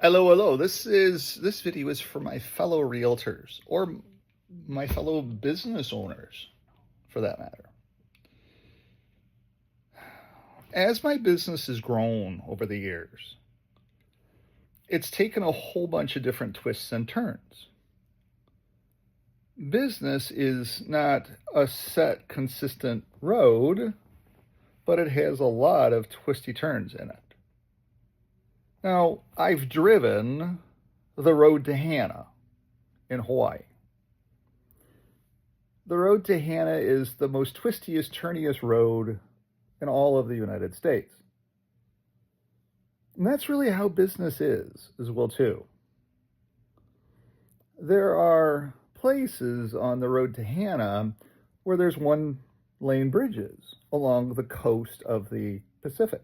Hello, hello. This video is for my fellow realtors or my fellow business owners for that matter. As my business has grown over the years, it's taken a whole bunch of different twists and turns. Business is not a set, consistent road, but it has a lot of twisty turns in it. Now, I've driven the road to Hana in Hawaii. The road to Hana is the most twistiest, turniest road in all of the United States. And that's really how business is as well, too. There are places on the road to Hana where there's one-lane bridges along the coast of the Pacific.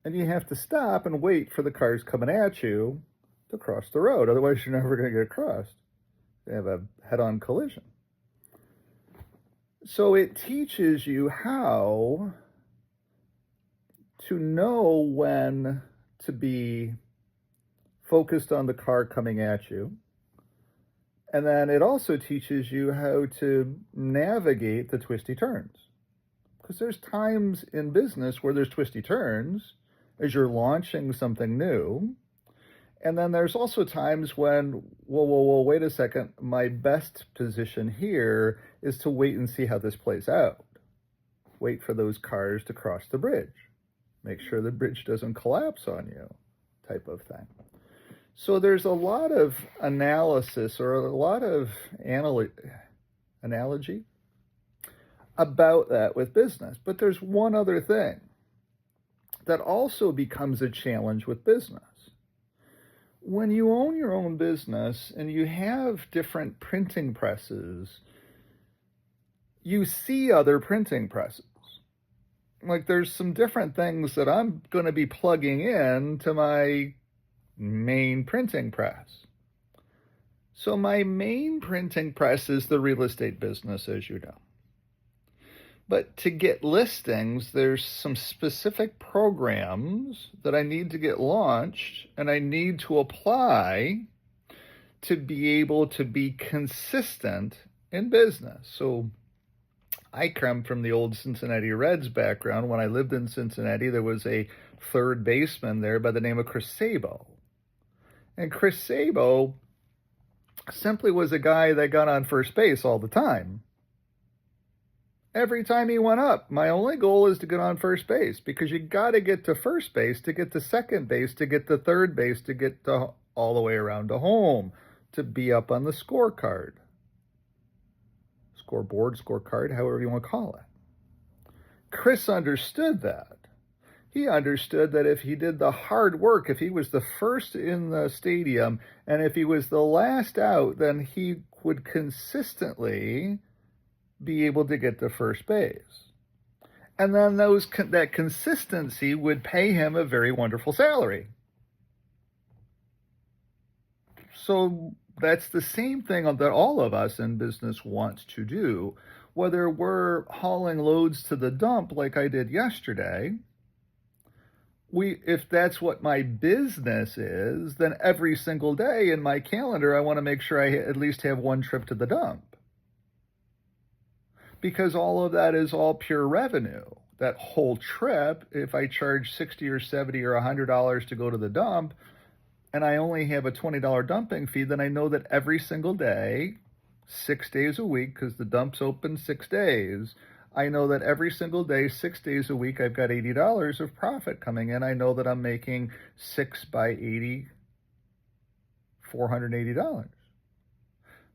And you have to stop and wait for the cars coming at you to cross the road. Otherwise, you're never going to get across. You have a head-on collision. So it teaches you how to know when to be focused on the car coming at you. And then it also teaches you how to navigate the twisty turns. Because there's times in business where there's twisty turns as you're launching something new. And then there's also times when, whoa, wait a second, my best position here is to wait and see how this plays out. Wait for those cars to cross the bridge. Make sure the bridge doesn't collapse on you, type of thing. So there's a lot of analysis or a lot of analogy about that with business. But there's one other thing that also becomes a challenge with business. When you own your own business and you have different printing presses, you see other printing presses. Like there's some different things that I'm going to be plugging in to my main printing press. So my main printing press is the real estate business, as you know. But to get listings, there's some specific programs that I need to get launched and I need to apply to be able to be consistent in business. So I come from the old Cincinnati Reds background. When I lived in Cincinnati, there was a third baseman there by the name of Chris Sabo. And Chris Sabo simply was a guy that got on first base all the time. Every time he went up, my only goal is to get on first base because you got to get to first base, to get to second base, to get to third base, to get to all the way around to home, to be up on the scorecard. Scoreboard, scorecard, however you want to call it. Chris understood that. He understood that if he did the hard work, if he was the first in the stadium, and if he was the last out, then he would consistently be able to get to first base. And then that consistency would pay him a very wonderful salary. So that's the same thing that all of us in business want to do. Whether we're hauling loads to the dump like I did yesterday, if that's what my business is, then every single day in my calendar, I want to make sure I at least have one trip to the dump. Because all of that is all pure revenue. That whole trip, if I charge $60 or $70 or $100 to go to the dump, and I only have a $20 dumping fee, then I know that every single day, 6 days a week, because the dump's open 6 days, I know that every single day, 6 days a week, I've got $80 of profit coming in. I know that I'm making 6 by 80, $480.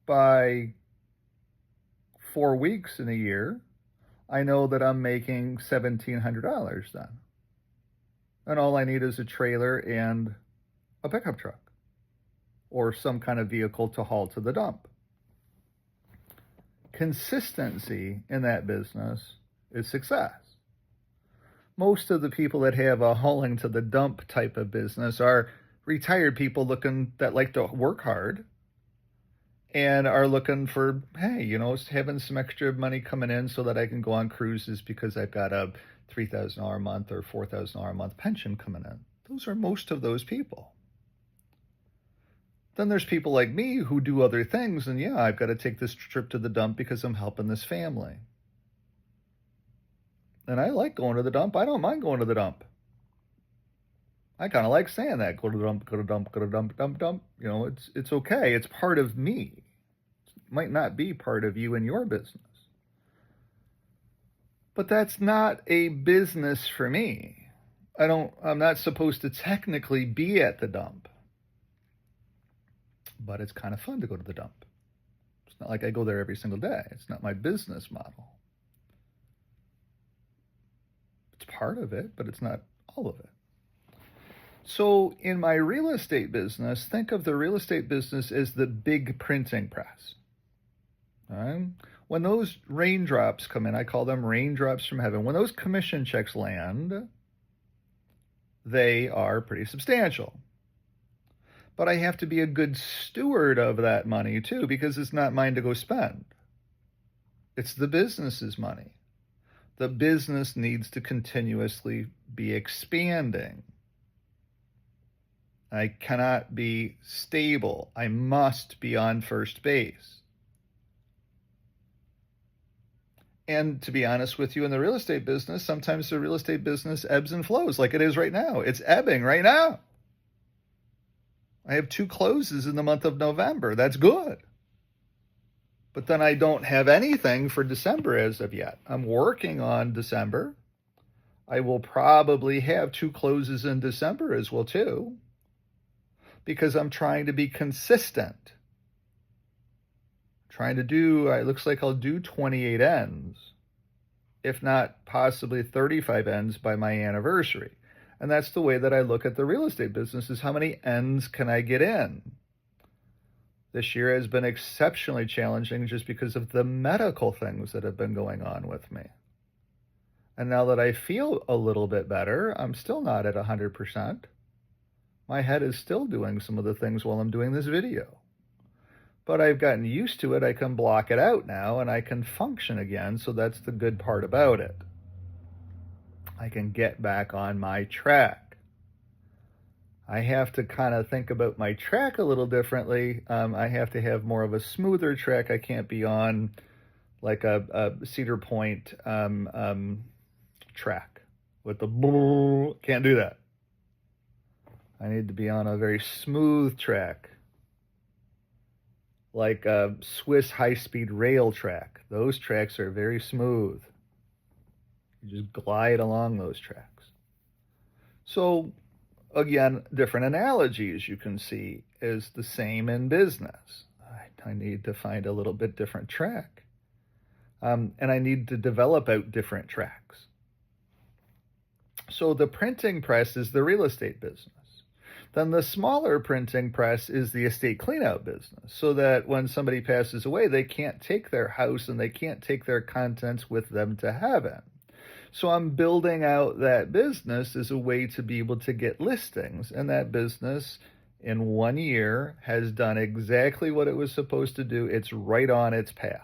By 4 weeks in a year, I know that I'm making $1,700 then. And all I need is a trailer and a pickup truck or some kind of vehicle to haul to the dump. Consistency in that business is success. Most of the people that have a hauling to the dump type of business are retired people that like to work hard and are looking for, hey, having some extra money coming in so that I can go on cruises because I've got a $3,000 a month or $4,000 a month pension coming in. Those are most of those people. Then there's people like me who do other things, and yeah, I've got to take this trip to the dump because I'm helping this family. And I like going to the dump. I don't mind going to the dump. I kind of like saying that. Go to the dump, go to the dump, go to the dump, dump, dump. You know, it's okay. It's part of me. It might not be part of you and your business. But that's not a business for me. I'm not supposed to technically be at the dump. But it's kind of fun to go to the dump. It's not like I go there every single day. It's not my business model. It's part of it, but it's not all of it. So in my real estate business, think of the real estate business as the big printing press. All right? When those raindrops come in, I call them raindrops from heaven. When those commission checks land, they are pretty substantial. But I have to be a good steward of that money too, because it's not mine to go spend. It's the business's money. The business needs to continuously be expanding. I cannot be stable. I must be on first base. And to be honest with you, in the real estate business, sometimes the real estate business ebbs and flows like it is right now. It's ebbing right now. I have 2 closes in the month of November. That's good. But then I don't have anything for December as of yet. I'm working on December. I will probably have 2 closes in December as well too, because I'm trying to be consistent. It looks like I'll do 28 ends, if not possibly 35 ends by my anniversary. And that's the way that I look at the real estate business, is how many ends can I get in? This year has been exceptionally challenging just because of the medical things that have been going on with me. And now that I feel a little bit better, I'm still not at 100%. My head is still doing some of the things while I'm doing this video. But I've gotten used to it. I can block it out now and I can function again. So that's the good part about it. I can get back on my track. I have to kind of think about my track a little differently. I have to have more of a smoother track. I can't be on like a Cedar Point track with the can't do that. I need to be on a very smooth track, like a Swiss high-speed rail track. Those tracks are very smooth. You just glide along those tracks. So again, different analogies you can see is the same in business. I need to find a little bit different track. And I need to develop out different tracks. So the printing press is the real estate business. Then the smaller printing press is the estate cleanout business, so that when somebody passes away, they can't take their house and they can't take their contents with them to heaven. So I'm building out that business as a way to be able to get listings. And that business in 1 year has done exactly what it was supposed to do. It's right on its path.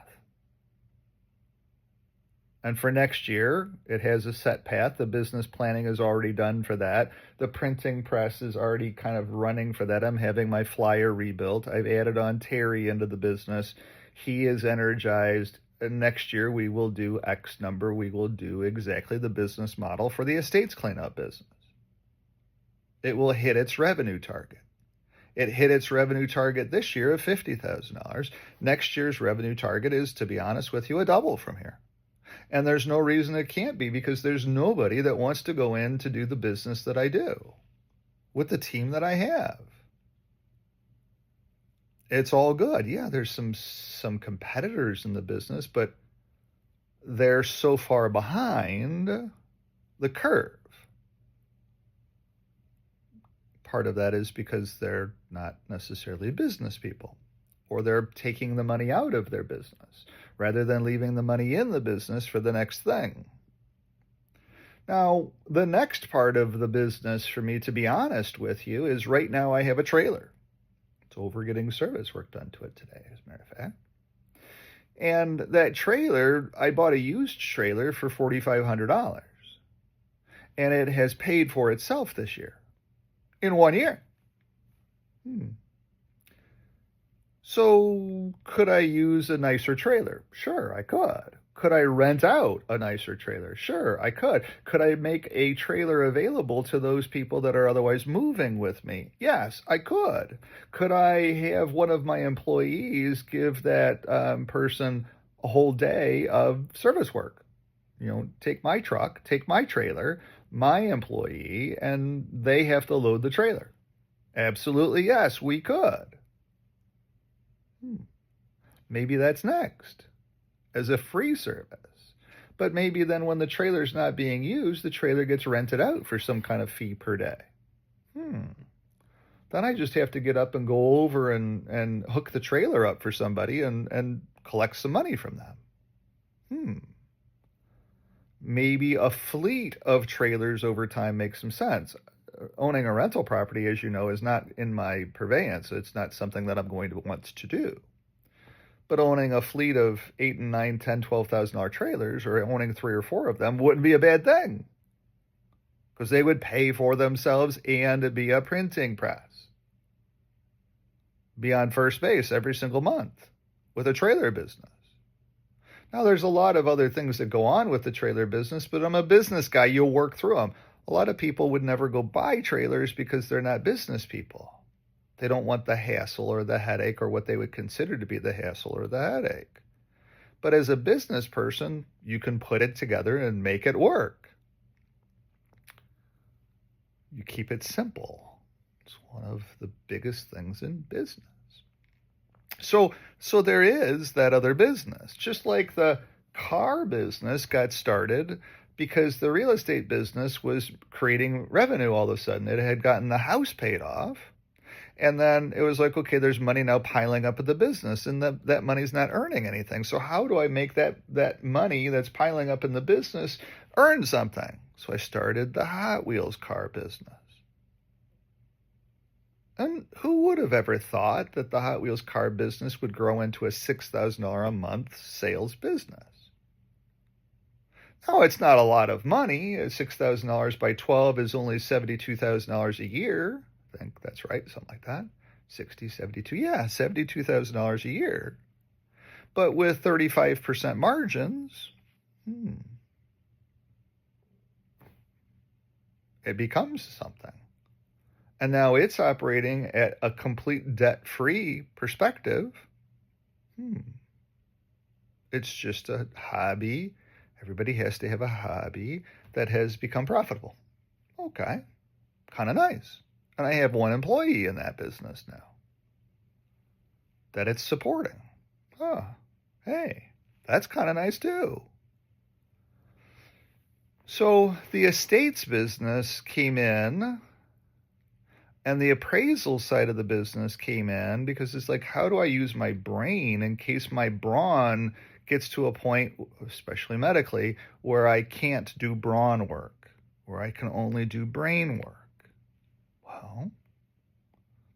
And for next year, it has a set path. The business planning is already done for that. The printing press is already kind of running for that. I'm having my flyer rebuilt. I've added on Terry into the business. He is energized. And next year, we will do X number. We will do exactly the business model for the estates cleanup business. It will hit its revenue target. It hit its revenue target this year of $50,000. Next year's revenue target is, to be honest with you, a double from here. And there's no reason it can't be, because there's nobody that wants to go in to do the business that I do with the team that I have. It's all good. Yeah, there's some competitors in the business, but they're so far behind the curve. Part of that is because they're not necessarily business people, or they're taking the money out of their business rather than leaving the money in the business for the next thing. Now, the next part of the business for me, to be honest with you, is right now I have a trailer. It's over getting service work done to it today, as a matter of fact. And that trailer, I bought a used trailer for $4,500. And it has paid for itself this year. In 1 year. So, could I use a nicer trailer? Sure, I could. Could I rent out a nicer trailer? Sure, I could. Could I make a trailer available to those people that are otherwise moving with me? Yes, I could. Could I have one of my employees give that person a whole day of service work? Take my truck, take my trailer, my employee, and they have to load the trailer. Absolutely, yes, we could. Hmm. Maybe that's next as a free service. But maybe then when the trailer's not being used, the trailer gets rented out for some kind of fee per day. Hmm. Then I just have to get up and go over and hook the trailer up for somebody and collect some money from them. Hmm. Maybe a fleet of trailers over time makes some sense. Owning a rental property, as you know, is not in my purveyance. It's not something that I'm going to want to do. But owning a fleet of 8 and 9, 10, $12,000 trailers, or owning 3 or 4 of them, wouldn't be a bad thing, because they would pay for themselves and be a printing press. Be on first base every single month with a trailer business. Now, there's a lot of other things that go on with the trailer business, but I'm a business guy. You'll work through them. A lot of people would never go buy trailers because they're not business people. They don't want the hassle or the headache or what they would consider to be the hassle or the headache. But as a business person, you can put it together and make it work. You keep it simple. It's one of the biggest things in business. So there is that other business, just like the car business got started because the real estate business was creating revenue all of a sudden. It had gotten the house paid off. And then it was like, okay, there's money now piling up at the business, and that money's not earning anything. So how do I make that money that's piling up in the business earn something? So I started the Hot Wheels car business. And who would have ever thought that the Hot Wheels car business would grow into a $6,000 a month sales business? Now, it's not a lot of money. $6,000 by 12 is only $72,000 a year. I think that's right, something like that. 60, 72, yeah, $72,000 a year. But with 35% margins, it becomes something. And now it's operating at a complete debt-free perspective. It's just a hobby. Everybody has to have a hobby that has become profitable. Okay, kind of nice. And I have one employee in that business now that it's supporting. Oh, hey, that's kind of nice too. So the estates business came in, and the appraisal side of the business came in, because it's like, how do I use my brain in case my brawn gets to a point, especially medically, where I can't do brawn work, where I can only do brain work? Well,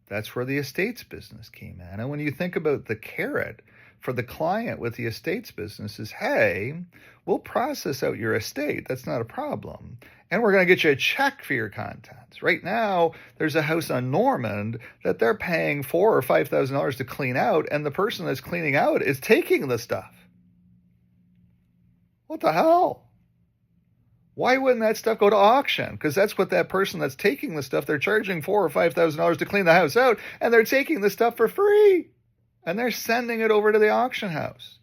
that's where the estates business came in. And when you think about the carrot for the client with the estates business is, hey, we'll process out your estate. That's not a problem. And we're going to get you a check for your contents. Right now, there's a house on Normand that they're paying $4,000 or $5,000 to clean out, and the person that's cleaning out is taking the stuff. What the hell? Why wouldn't that stuff go to auction? Because that's what that person that's taking the stuff, they're charging $4,000 or $5,000 to clean the house out, and they're taking the stuff for free. And they're sending it over to the auction house.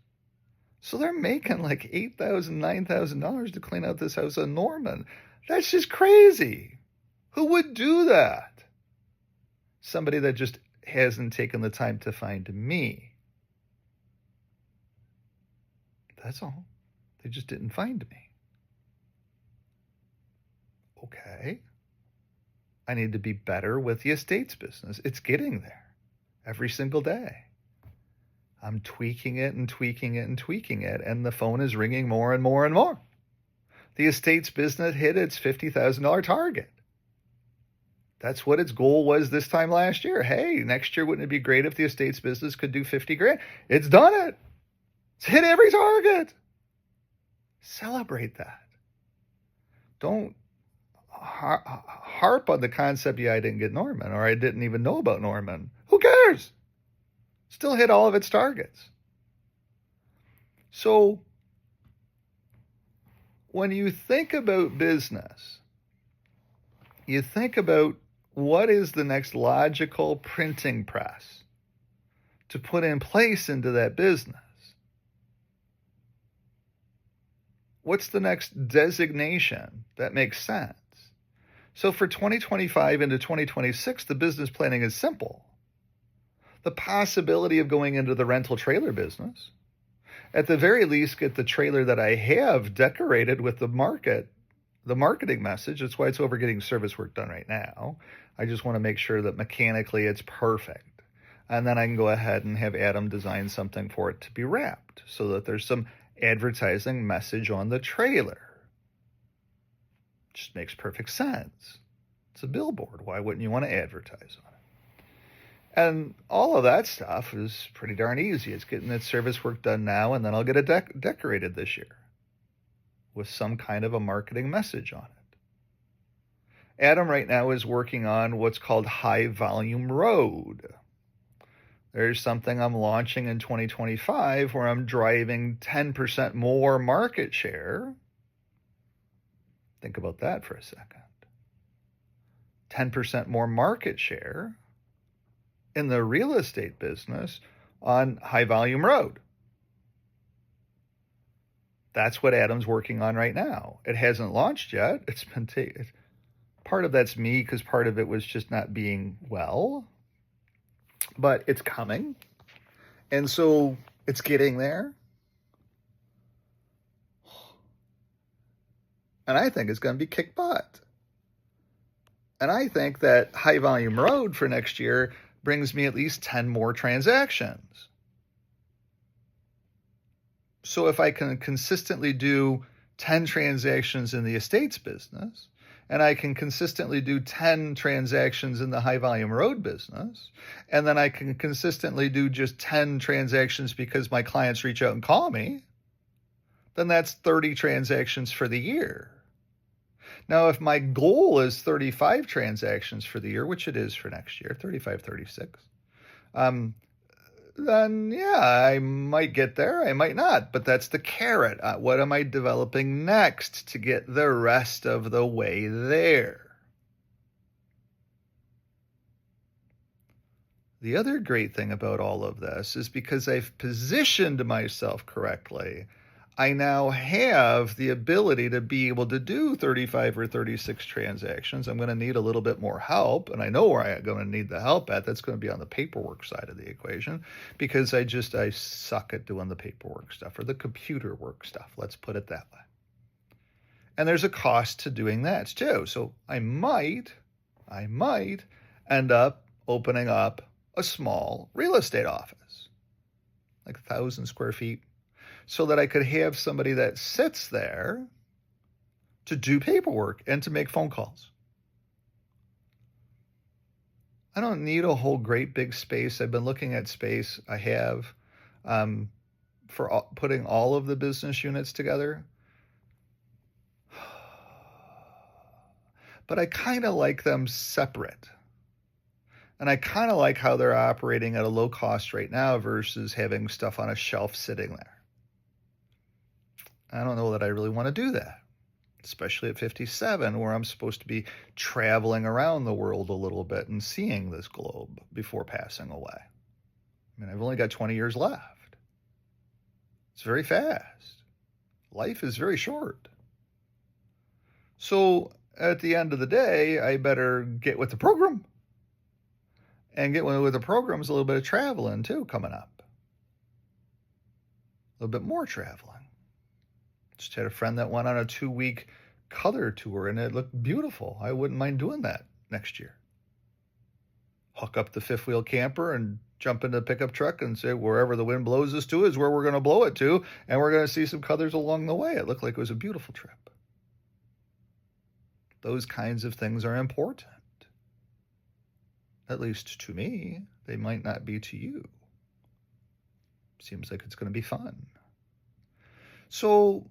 So they're making like $8,000, $9,000 to clean out this house on Normand. That's just crazy. Who would do that? Somebody that just hasn't taken the time to find me. That's all. They just didn't find me. Okay. I need to be better with the estates business. It's getting there every single day. I'm tweaking it and tweaking it and tweaking it, and the phone is ringing more and more and more. The estates business hit its $50,000 target. That's what its goal was this time last year. Hey, next year, wouldn't it be great if the estates business could do 50 grand? It's done it. It's hit every target. Celebrate that. Don't harp on the concept, yeah, I didn't get Normand, or I didn't even know about Normand. Who cares? Still hit all of its targets. So when you think about business, you think about what is the next logical printing press to put in place into that business. What's the next designation that makes sense? So for 2025 into 2026, the business planning is simple. The possibility of going into the rental trailer business, at the very least, get the trailer that I have decorated with the marketing message. That's why it's over getting service work done right now. I just want to make sure that mechanically it's perfect. And then I can go ahead and have Adam design something for it to be wrapped so that there's some advertising message on the trailer. Just makes perfect sense. It's a billboard. Why wouldn't you want to advertise on it? And all of that stuff is pretty darn easy. It's getting that service work done now, and then I'll get it decorated this year with some kind of a marketing message on it. Adam right now is working on what's called High Volume Road. There's something I'm launching in 2025 where I'm driving 10% more market share. Think about that for a second. 10% more market share in the real estate business on High Volume Road. That's what Adam's working on right now. It hasn't launched yet. It's been part of that's me because part of it was just not being well. But it's coming. And so it's getting there. And I think it's going to be kick butt. And I think that High Volume Road for next year brings me at least 10 more transactions. So if I can consistently do 10 transactions in the estates business, and I can consistently do 10 transactions in the High Volume Road business, and then I can consistently do just 10 transactions because my clients reach out and call me, then that's 30 transactions for the year. Now, if my goal is 35 transactions for the year, which it is for next year, 35, 36, then yeah, I might get there, I might not, but that's the carrot. What am I developing next to get the rest of the way there? The other great thing about all of this is because I've positioned myself correctly, I now have the ability to be able to do 35 or 36 transactions. I'm going to need a little bit more help, and I know where I'm going to need the help at. That's going to be on the paperwork side of the equation because I suck at doing the paperwork stuff or the computer work stuff. Let's put it that way. And there's a cost to doing that too. So I might end up opening up a small real estate office, like 1,000 square feet, so that I could have somebody that sits there to do paperwork and to make phone calls. I don't need a whole great big space. I've been looking at space I have for putting all of the business units together. But I kind of like them separate. And I kind of like how they're operating at a low cost right now versus having stuff on a shelf sitting there. I don't know that I really want to do that, especially at 57, where I'm supposed to be traveling around the world a little bit and seeing this globe before passing away. I mean, I've only got 20 years left. It's very fast. Life is very short. So at the end of the day, I better get with the program. And get with the program's a little bit of traveling too coming up. A little bit more traveling. Just had a friend that went on a 2-week color tour and it looked beautiful. I wouldn't mind doing that next year. Hook up the fifth wheel camper and jump into the pickup truck and say wherever the wind blows us to is where we're going to blow it to. And we're going to see some colors along the way. It looked like it was a beautiful trip. Those kinds of things are important. At least to me. They might not be to you. Seems like it's going to be fun. So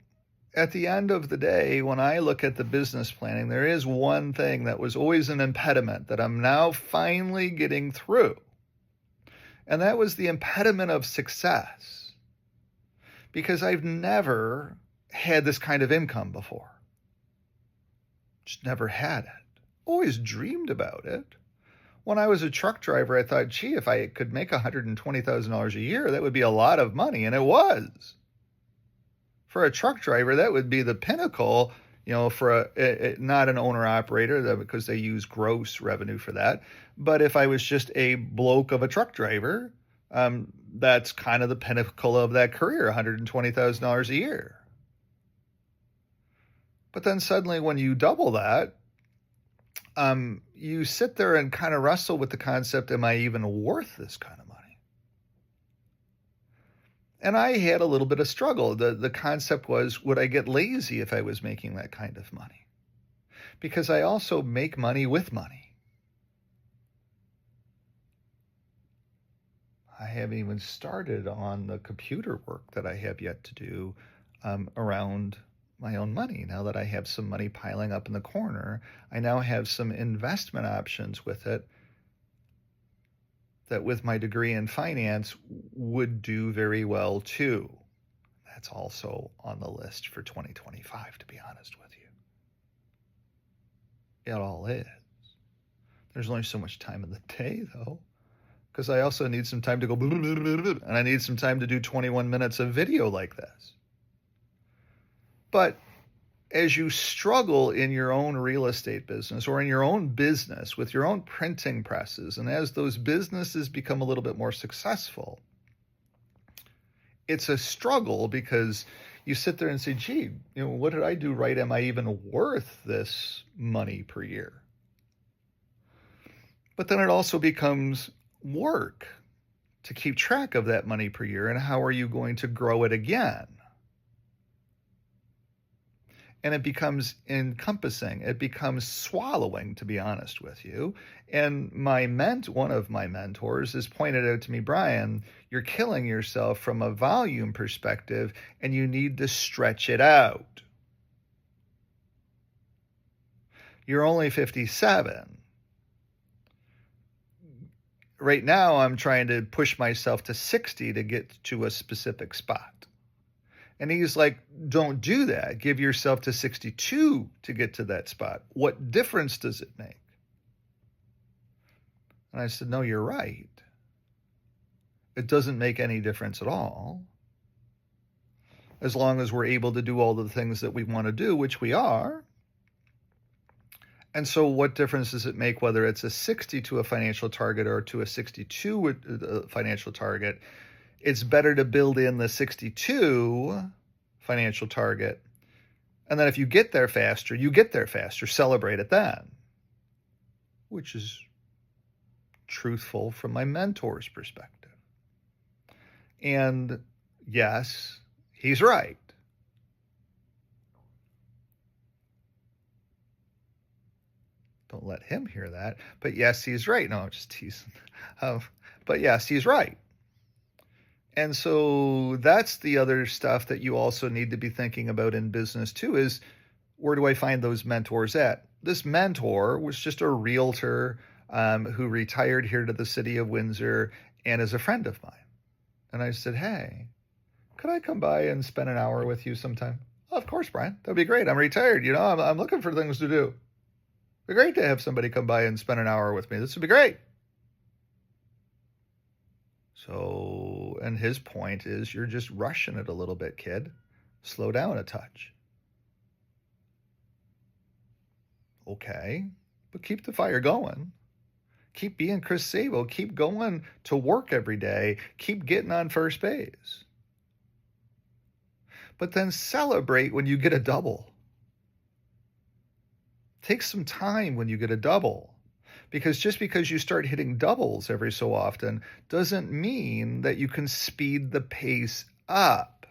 at the end of the day, when I look at the business planning, there is one thing that was always an impediment that I'm now finally getting through. And that was the impediment of success, because I've never had this kind of income before. Just never had it. Always dreamed about it. When I was a truck driver, I thought, gee, if I could make $120,000 a year, that would be a lot of money. And it was. For a truck driver, that would be the pinnacle, for not an owner-operator, because they use gross revenue for that. But if I was just a bloke of a truck driver, that's kind of the pinnacle of that career, $120,000 a year. But then suddenly when you double that, you sit there and kind of wrestle with the concept, am I even worth this kind of money? And I had a little bit of struggle. The concept was, would I get lazy if I was making that kind of money? Because I also make money with money. I haven't even started on the computer work that I have yet to do around my own money. Now that I have some money piling up in the corner, I now have some investment options with it that, with my degree in finance, would do very well too. That's also on the list for 2025, to be honest with you. It all is. There's only so much time in the day, though, because I also need some time to go, and I need some time to do 21 minutes of video like this. But as you struggle in your own real estate business or in your own business with your own printing presses, and as those businesses become a little bit more successful, it's a struggle, because you sit there and say, gee, what did I do right? Am I even worth this money per year? But then it also becomes work to keep track of that money per year, and how are you going to grow it again? And it becomes encompassing. It becomes swallowing, to be honest with you. And one of my mentors has pointed out to me, Brian, you're killing yourself from a volume perspective, and you need to stretch it out. You're only 57. Right now, I'm trying to push myself to 60 to get to a specific spot. And he's like, don't do that. Give yourself to 62 to get to that spot. What difference does it make? And I said, no, you're right. It doesn't make any difference at all. As long as we're able to do all the things that we want to do, which we are. And so what difference does it make whether it's a 60 to a financial target or to a 62 financial target? It's better to build in the 62 financial target. And then if you get there faster, you get there faster. Celebrate it then. Which is truthful from my mentor's perspective. And yes, he's right. Don't let him hear that. But yes, he's right. No, I'm just teasing. But yes, he's right. And so that's the other stuff that you also need to be thinking about in business too, is where do I find those mentors at? This mentor was just a realtor who retired here to the city of Windsor and is a friend of mine. And I said, hey, could I come by and spend an hour with you sometime? Oh, of course, Brian. That'd be great. I'm retired. I'm looking for things to do. It'd be great to have somebody come by and spend an hour with me. This would be great. So, and his point is, you're just rushing it a little bit, kid. Slow down a touch. Okay, but keep the fire going. Keep being Chris Sabo. Keep going to work every day. Keep getting on first base. But then celebrate when you get a double. Take some time when you get a double. Because just because you start hitting doubles every so often doesn't mean that you can speed the pace up.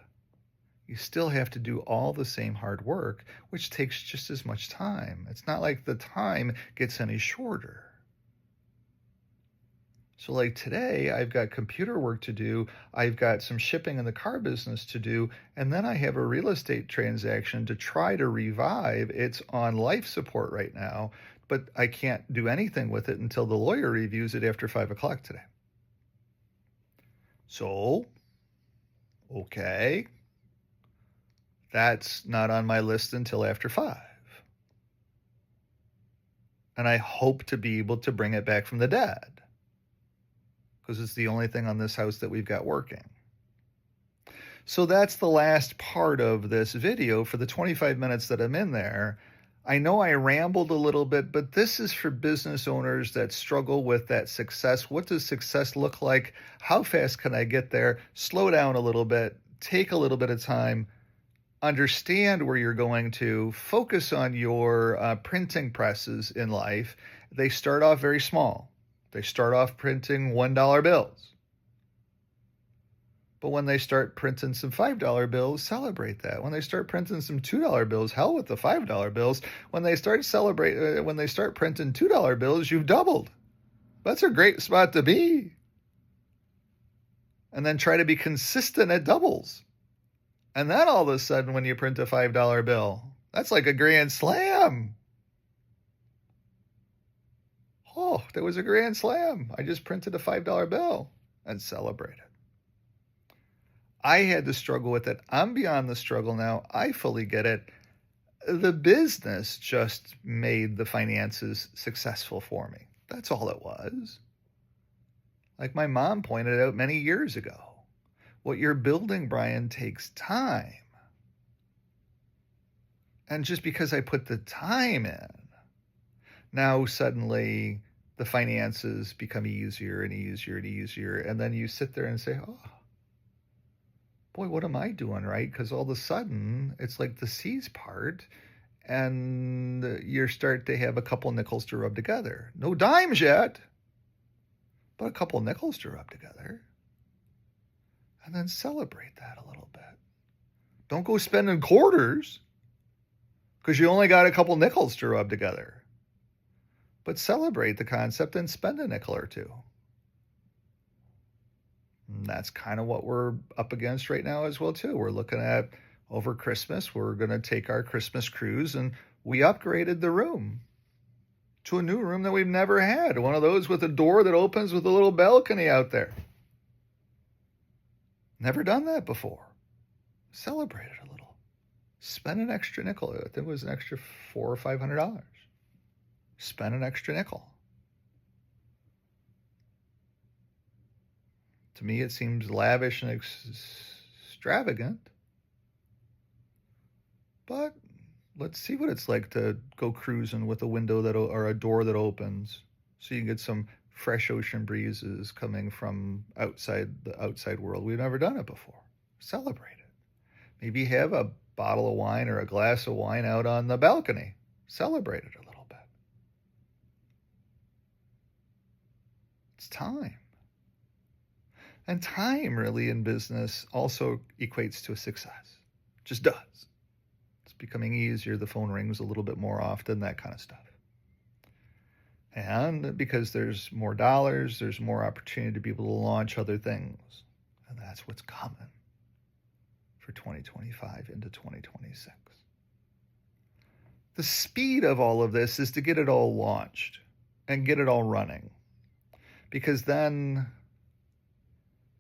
You still have to do all the same hard work, which takes just as much time. It's not like the time gets any shorter. So like today, I've got computer work to do, I've got some shipping in the car business to do, and then I have a real estate transaction to try to revive. It's on life support right now, but I can't do anything with it until the lawyer reviews it after 5 o'clock today. So, okay, that's not on my list until after 5. And I hope to be able to bring it back from the dead because it's the only thing on this house that we've got working. So that's the last part of this video. For the 25 minutes that I'm in there, I know I rambled a little bit, but this is for business owners that struggle with that success. What does success look like? How fast can I get there? Slow down a little bit, take a little bit of time, understand where you're going to, focus on your printing presses in life. They start off very small. They start off printing $1 bills. But when they start printing some $5 bills, celebrate that. When they start printing some $2 bills, hell with the $5 bills. When they start printing $2 bills, you've doubled. That's a great spot to be. And then try to be consistent at doubles. And then all of a sudden, when you print a $5 bill, that's like a grand slam. Oh, that was a grand slam. I just printed a $5 bill and celebrated. I had to struggle with it. I'm beyond the struggle now. I fully get it. The business just made the finances successful for me. That's all it was. Like my mom pointed out many years ago, what you're building, Brian, takes time. And just because I put the time in, now suddenly the finances become easier and easier and easier. And then you sit there and say, oh, boy, what am I doing right? Because all of a sudden, it's like the seas part, and you start to have a couple nickels to rub together. No dimes yet, but a couple nickels to rub together. And then celebrate that a little bit. Don't go spending quarters because you only got a couple nickels to rub together. But celebrate the concept and spend a nickel or two. And that's kind of what we're up against right now as well, too. We're looking at over Christmas, we're going to take our Christmas cruise, and we upgraded the room to a new room that we've never had. One of those with a door that opens with a little balcony out there. Never done that before. Celebrate it a little. Spend an extra nickel. I think it was an extra $400 or $500. Spend an extra nickel. To me, it seems lavish and extravagant. But let's see what it's like to go cruising with a window or a door that opens, so you can get some fresh ocean breezes coming from outside the outside world. We've never done it before. Celebrate it. Maybe have a bottle of wine or a glass of wine out on the balcony. Celebrate it a little bit. It's time. And time really in business also equates to a success. Just does. It's becoming easier. The phone rings a little bit more often, that kind of stuff. And because there's more dollars, there's more opportunity to be able to launch other things. And that's what's coming for 2025 into 2026. The speed of all of this is to get it all launched and get it all running. Because then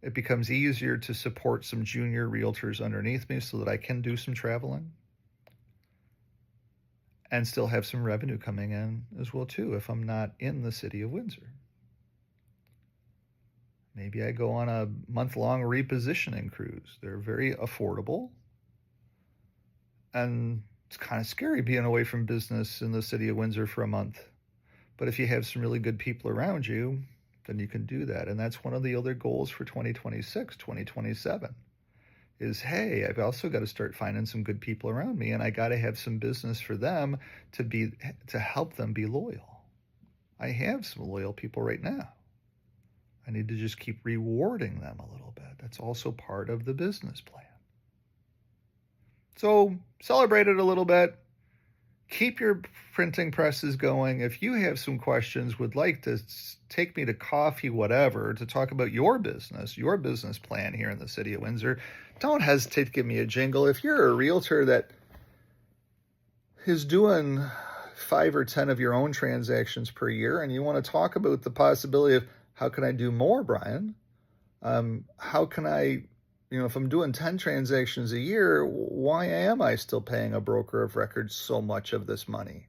it becomes easier to support some junior realtors underneath me so that I can do some traveling and still have some revenue coming in as well too if I'm not in the city of Windsor. Maybe I go on a month-long repositioning cruise. They're very affordable. And it's kind of scary being away from business in the city of Windsor for a month. But if you have some really good people around you, then you can do that. And that's one of the other goals for 2026, 2027 is, hey, I've also got to start finding some good people around me, and I got to have some business for them to help them be loyal. I have some loyal people right now. I need to just keep rewarding them a little bit. That's also part of the business plan. So celebrate it a little bit. Keep your printing presses going. If you have some questions, would like to take me to coffee, whatever, to talk about your business plan here in the city of Windsor, don't hesitate to give me a jingle. If you're a realtor that is doing 5 or 10 of your own transactions per year and you want to talk about the possibility of how can I do more, Brian, How can I, if I'm doing 10 transactions a year, why am I still paying a broker of record so much of this money?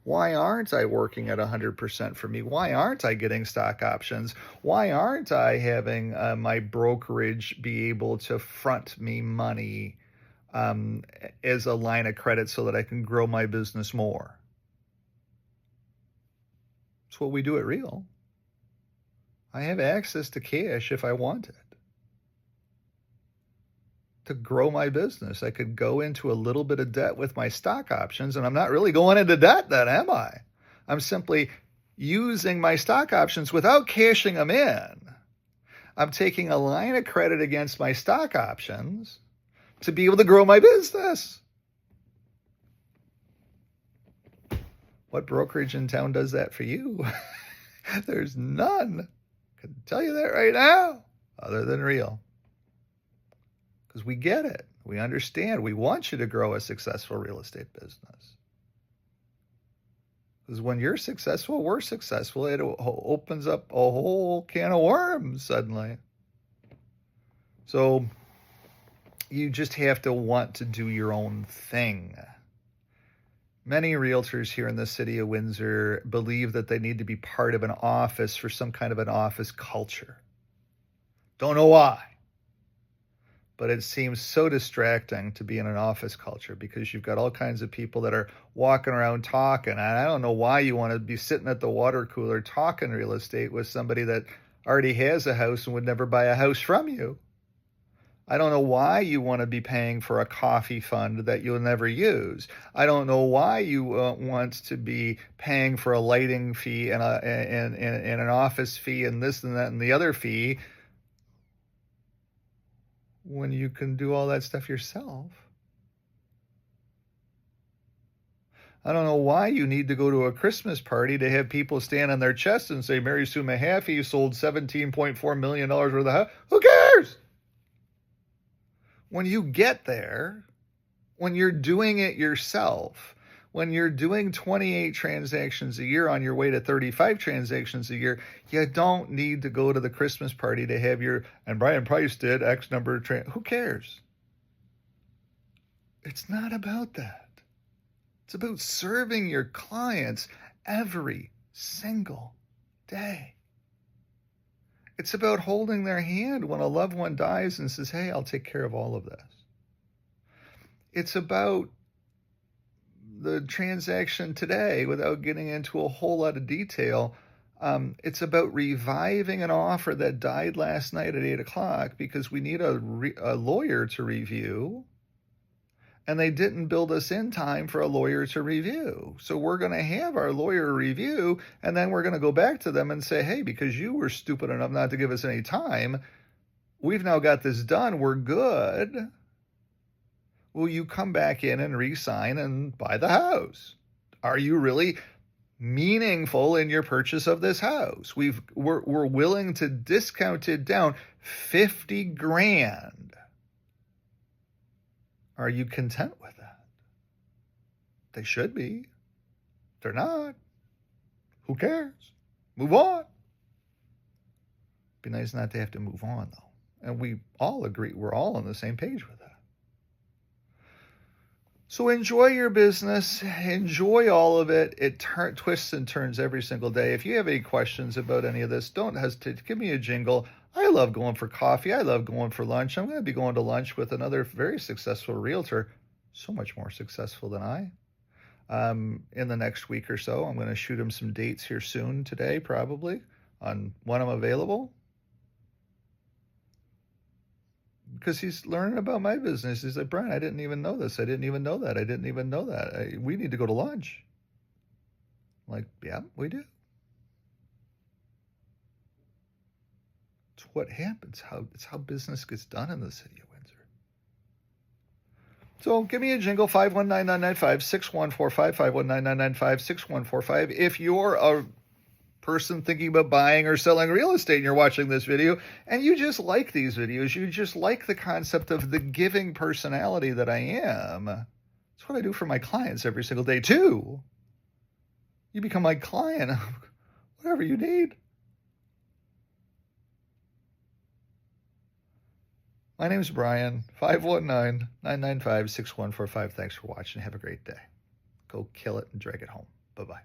Why aren't I working at 100% for me? Why aren't I getting stock options? Why aren't I having my brokerage be able to front me money as a line of credit so that I can grow my business more? It's what we do at Real. I have access to cash if I want it to grow my business. I could go into a little bit of debt with my stock options, and I'm not really going into debt then, am I? I'm simply using my stock options without cashing them in. I'm taking a line of credit against my stock options to be able to grow my business. What brokerage in town does that for you? There's none. I can tell you that right now, other than Real. Because we get it. We understand. We want you to grow a successful real estate business. Because when you're successful, we're successful. It opens up a whole can of worms suddenly. So you just have to want to do your own thing. Many realtors here in the city of Windsor believe that they need to be part of an office for some kind of an office culture. Don't know why. But it seems so distracting to be in an office culture because you've got all kinds of people that are walking around talking. And I don't know why you want to be sitting at the water cooler talking real estate with somebody that already has a house and would never buy a house from you. I don't know why you want to be paying for a coffee fund that you'll never use. I don't know why you want to be paying for a lighting fee and an office fee and this and that and the other fee when you can do all that stuff yourself. I don't know why you need to go to a Christmas party to have people stand on their chest and say, Mary Sue Mahaffey sold $17.4 million worth of house. Who cares? When you get there, when you're doing it yourself, when you're doing 28 transactions a year on your way to 35 transactions a year, you don't need to go to the Christmas party to have and Brian Price did X number of who cares? It's not about that. It's about serving your clients every single day. It's about holding their hand when a loved one dies and says, hey, I'll take care of all of this. It's about the transaction today, without getting into a whole lot of detail. It's about reviving an offer that died last night at 8 o'clock because we need a lawyer to review. And they didn't build us in time for a lawyer to review. So we're going to have our lawyer review, and then we're going to go back to them and say, hey, because you were stupid enough not to give us any time, we've now got this done. We're good. Will you come back in and re-sign and buy the house? Are you really meaningful in your purchase of this house? We're willing to discount it down $50,000. Are you content with that? They should be. If they're not, who cares? Move on. Be nice not to have to move on, though. And we all agree, we're all on the same page with that. So enjoy your business. Enjoy all of it. It twists and turns every single day. If you have any questions about any of this, don't hesitate. Give me a jingle. I love going for coffee. I love going for lunch. I'm going to be going to lunch with another very successful realtor, so much more successful than I, in the next week or so. I'm going to shoot him some dates here soon today, probably, on when I'm available. Because he's learning about my business. He's like, Brian, I didn't even know this. I didn't even know that. I didn't even know that. We need to go to lunch. I'm like, yeah, we do. It's what happens. It's how business gets done in the city of Windsor. So give me a jingle, 519-995-6145, 519-995-6145. If you're a person thinking about buying or selling real estate and you're watching this video and you just like these videos, you just like the concept of the giving personality that I am, it's what I do for my clients every single day too. You become my client, whatever you need. My name is Brian, 519-995-6145. Thanks for watching. Have a great day. Go kill it and drag it home. Bye-bye.